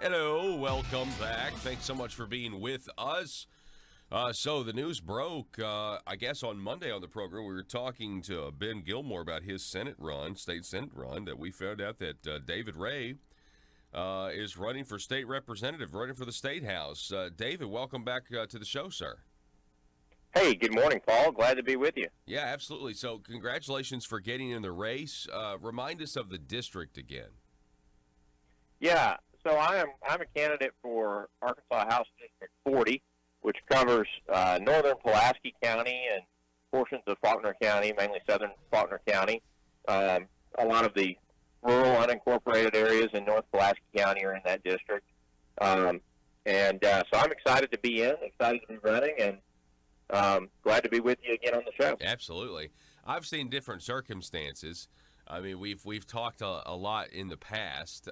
Hello, welcome back. Thanks so much for being with us. So the news broke, I guess on Monday on the program. We were talking to Ben Gilmore about his state Senate run, that we found out that David Ray is running for state representative, running for the State House. David, welcome back to the show, sir. Hey, good morning, Paul. Glad to be with you. Yeah, absolutely. So congratulations for getting in the race. Remind us of the district again. Yeah, so I'm a candidate for Arkansas House District 40, which covers northern Pulaski County and portions of Faulkner County, mainly southern Faulkner County. A lot of the rural unincorporated areas in North Pulaski County are in that district. So I'm excited to be excited to be running, and glad to be with you again on the show. Absolutely. I've seen different circumstances. I mean, we've talked a lot in the past,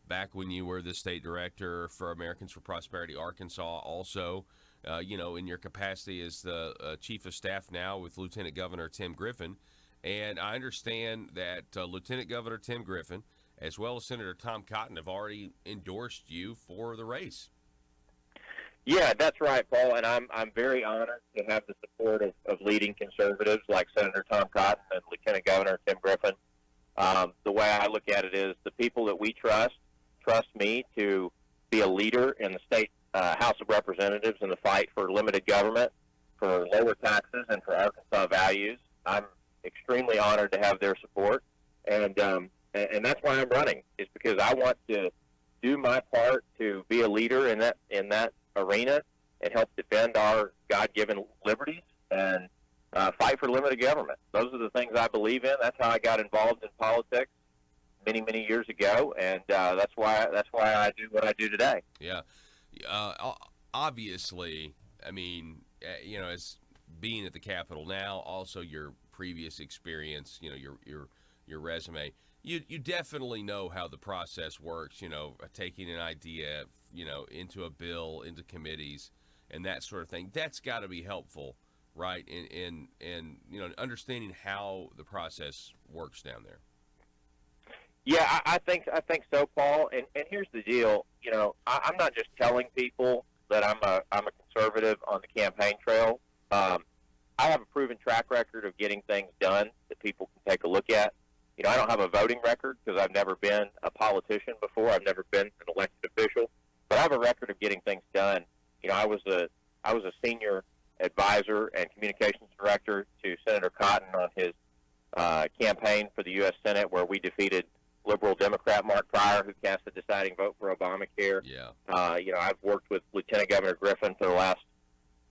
back when you were the state director for Americans for Prosperity Arkansas, also, in your capacity as the chief of staff now with Lieutenant Governor Tim Griffin. And I understand that Lieutenant Governor Tim Griffin, as well as Senator Tom Cotton, have already endorsed you for the race. Yeah, that's right, Paul, and I'm very honored to have the support of leading conservatives like Senator Tom Cotton and Lieutenant Governor Tim Griffin. The way I look at it is the people that we trust me to be a leader in the state House of Representatives in the fight for limited government, for lower taxes, and for Arkansas values. I'm extremely honored to have their support, and that's why I'm running, is because I want to do my part to be a leader in that arena and help defend our God-given liberties and fight for limited government. Those are the things I believe in. That's how I got involved in politics many years ago, and that's why I do what I do today. Yeah, obviously, I mean, as being at the Capitol now, also your previous experience, your resume, you definitely know how the process works. Taking an idea, into a bill, into committees, and that sort of thing. That's got to be helpful, right? In understanding how the process works down there. Yeah, I think so, Paul. And here's the deal. I'm not just telling people that I'm a conservative on the campaign trail. I have a proven track record of getting things done that people can take a look at. I don't have a voting record because I've never been a politician before. I've never been an elected official, but I have a record of getting things done. I was a senior advisor and communications director to Senator Cotton on his campaign for the U.S. Senate, where we defeated liberal Democrat Mark Pryor, who cast the deciding vote for Obamacare. Yeah. I've worked with Lieutenant Governor Griffin for the last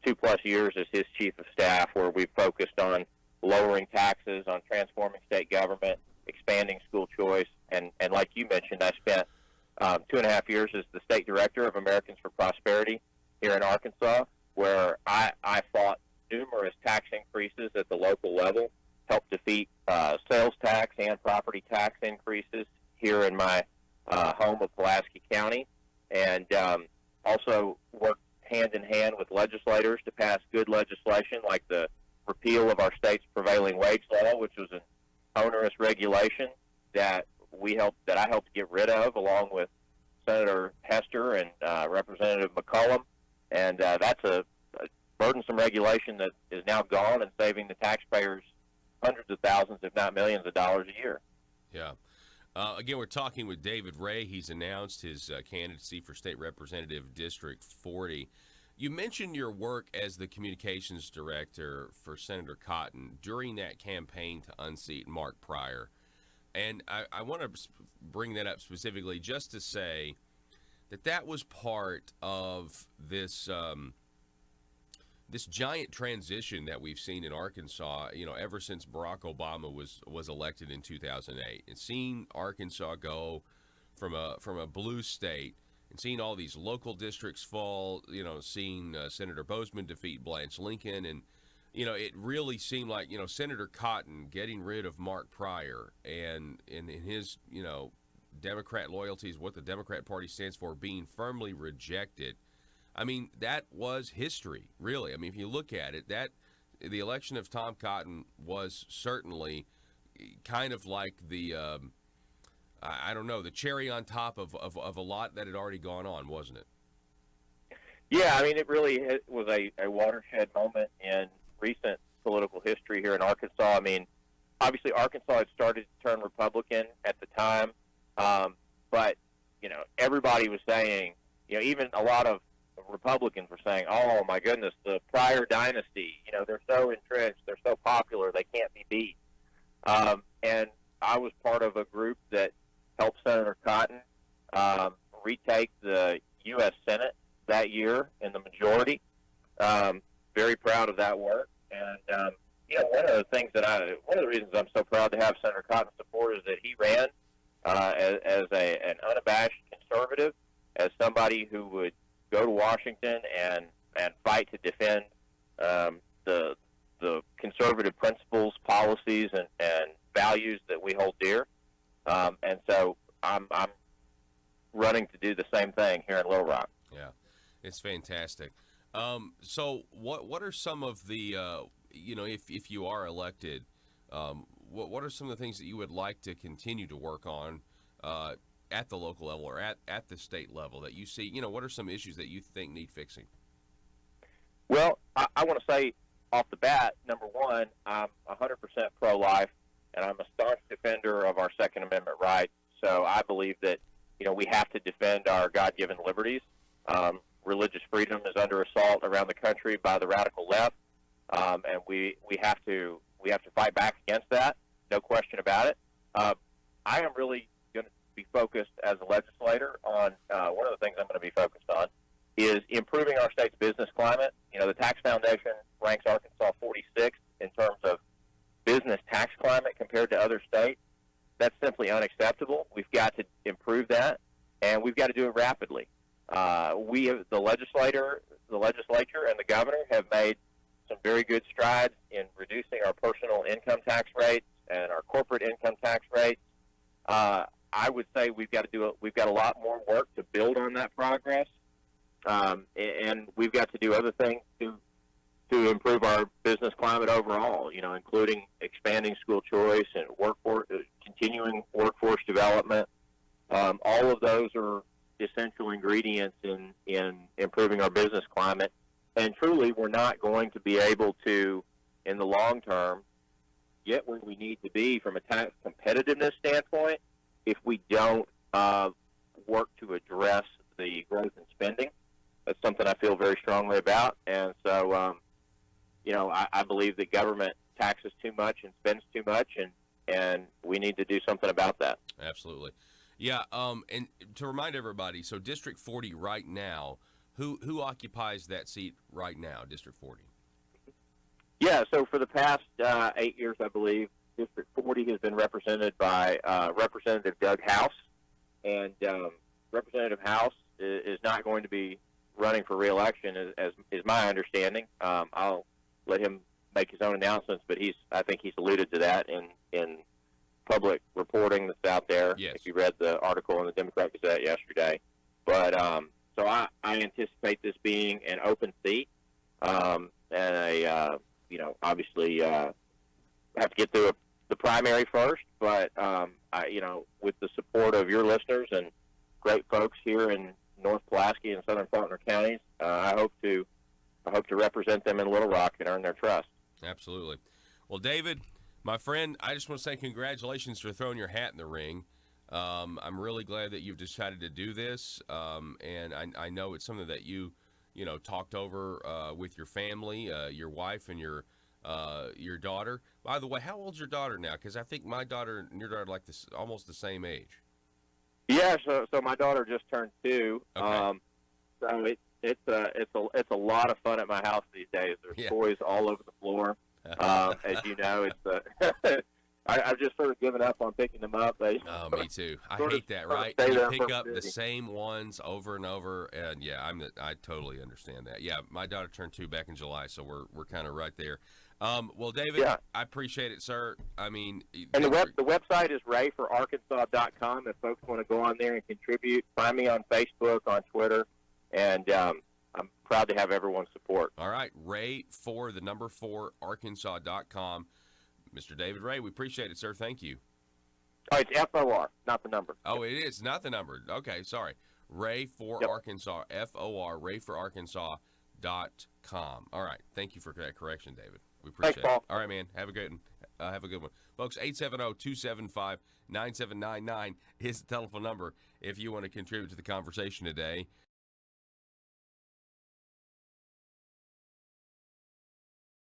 2+ years as his chief of staff, where we've focused on lowering taxes, on transforming state government, expanding school choice, and like you mentioned, I spent 2.5 years as the state director of Americans for Prosperity here in Arkansas, where I fought numerous tax increases at the local level, helped defeat sales tax and property tax increases here in my home of Pulaski County, and also worked hand in hand with legislators to pass good legislation like the repeal of our state's prevailing wage law, which was an onerous regulation that I helped get rid of, along with Senator Hester and Representative McCollum, and that's a burdensome regulation that is now gone and saving the taxpayers hundreds of thousands, if not millions of dollars a year. Yeah. Again, we're talking with David Ray. He's announced his candidacy for State Representative District 40. You mentioned your work as the communications director for Senator Cotton during that campaign to unseat Mark Pryor. And I want to bring that up specifically just to say that was part of this this giant transition that we've seen in Arkansas, ever since Barack Obama was elected in 2008, and seeing Arkansas go from a blue state and seeing all these local districts fall, seeing Senator Bozeman defeat Blanche Lincoln, and it really seemed like Senator Cotton getting rid of Mark Pryor and in his Democrat loyalties, what the Democrat Party stands for, being firmly rejected. I mean, that was history, really. I mean, if you look at it, the election of Tom Cotton was certainly kind of like the I don't know, the cherry on top of a lot that had already gone on, wasn't it? Yeah, I mean, it really was a watershed moment in recent political history here in Arkansas. I mean, obviously Arkansas had started to turn Republican at the time, but everybody was saying, even a lot of Republicans were saying, "Oh my goodness, the prior dynasty, they're so entrenched, they're so popular, they can't be beat." And I was part of a group that helped Senator Cotton retake the U.S. Senate that year in the majority. Very proud of that work. And one of the reasons I'm so proud to have Senator Cotton's support is that he ran as an unabashed conservative, as somebody who would go to Washington and fight to defend the conservative principles, policies, and values that we hold dear. And so I'm running to do the same thing here in Little Rock. Yeah, it's fantastic. So what are some of the, if you are elected, what are some of the things that you would like to continue to work on at the local level or at the state level that you see? What are some issues that you think need fixing? Well, I want to say off the bat, number one, I'm 100% pro-life, and I'm a staunch defender of our Second Amendment rights. So I believe that, we have to defend our God-given liberties. Religious freedom is under assault around the country by the radical left, and we have to fight back against that. No question about it. I am really going to be focused as a legislator on one of the things I'm going to be focused on is improving our state's business climate. The Tax Foundation ranks Arkansas 46th in terms of business tax climate compared to other states. That's simply unacceptable. We've got to improve that, and we've got to do it rapidly. The legislature and the governor have made some very good strides in reducing our personal income tax rates and our corporate income tax rates. I would say we've got a lot more work to build on that progress, and we've got to do other things to improve our business climate overall. Including expanding school choice and continuing workforce development. All of those are essential ingredients in improving our business climate. And truly, we're not going to be able to, in the long term, get where we need to be from a tax competitiveness standpoint if we don't work to address the growth in spending. That's something I feel very strongly about. And so, I believe the government taxes too much and spends too much, and we need to do something about that. Absolutely. Yeah, and to remind everybody, so District 40 right now, who occupies that seat right now, District 40? Yeah, so for the past 8 years, I believe, District 40 has been represented by Representative Doug House, and Representative House is not going to be running for re-election, as is my understanding. I'll let him make his own announcements, but I think he's alluded to that in public reporting that's out there. Yes. If you read the article in the Democrat Gazette yesterday. But so I anticipate this being an open seat, and obviously have to get through the primary first. But with the support of your listeners and great folks here in North Pulaski and Southern Faulkner counties, I hope to represent them in Little Rock and earn their trust. Absolutely. Well, David, my friend, I just want to say congratulations for throwing your hat in the ring. I'm really glad that you've decided to do this, and I know it's something that you talked over with your family, your wife, and your daughter. By the way, how old's your daughter now? Because I think my daughter and your daughter are almost the same age. Yeah, so my daughter just turned 2. Okay. So it's a lot of fun at my house these days. There's toys all over the floor. As you know, I've just sort of given up on picking them up. Me too. I hate that, right? You pick up the same ones over and over, and I totally understand that. Yeah, my daughter turned 2 back in July, so we're kind of right there. Well, David, I appreciate it, sir. I mean, and the website is rayforarkansas.com. If folks want to go on there and contribute, find me on Facebook, on Twitter, and I'm proud to have everyone's support. All right, Ray4Arkansas.com. Mr. David Ray, we appreciate it, sir. Thank you. Oh, it's FOR, not the number. Oh, it is not the number. Okay, sorry. Ray for Yep. Arkansas, FOR, rayforarkansas.com. All right. Thank you for that correction, David. We appreciate Paul. it. All right, man. Have a good one. Have a good one. Folks, 870-275-9799 is the telephone number if you want to contribute to the conversation today.